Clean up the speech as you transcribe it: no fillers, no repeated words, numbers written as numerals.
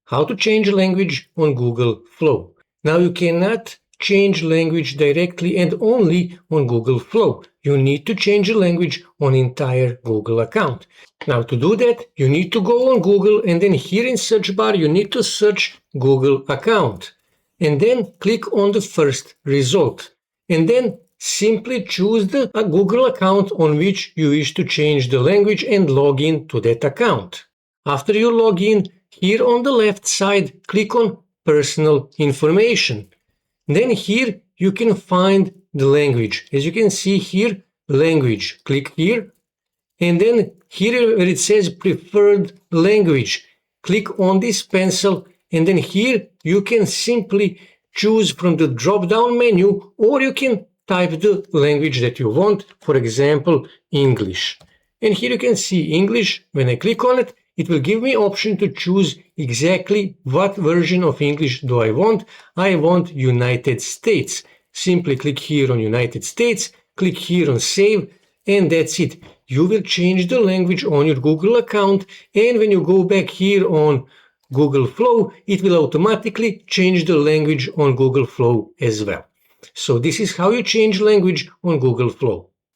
How to change language on Google Flow. Now you cannot change language directly and only on Google Flow. You need to change the language on entire Google account. Now to do that, you need to go on Google, and then here in search bar you need to search Google account. And then click on the first result. And then simply choose the Google account on which you wish to change the language and log in to that account. After you log in, here on the left side, click on Personal Information. Then here you can find the language. As you can see here, language. Click here. And then here where it says Preferred Language, click on this pencil. And then here you can simply choose from the drop-down menu, or you can type the language that you want, for example, English. And here you can see English. When I click on it, it will give me option to choose exactly what version of English do I want. I want United States. Simply click here on United States, click here on Save, and that's it. You will change the language on your Google account, and when you go back here on Google Flow, it will automatically change the language on Google Flow as well. So this is how you change language on Google Flow.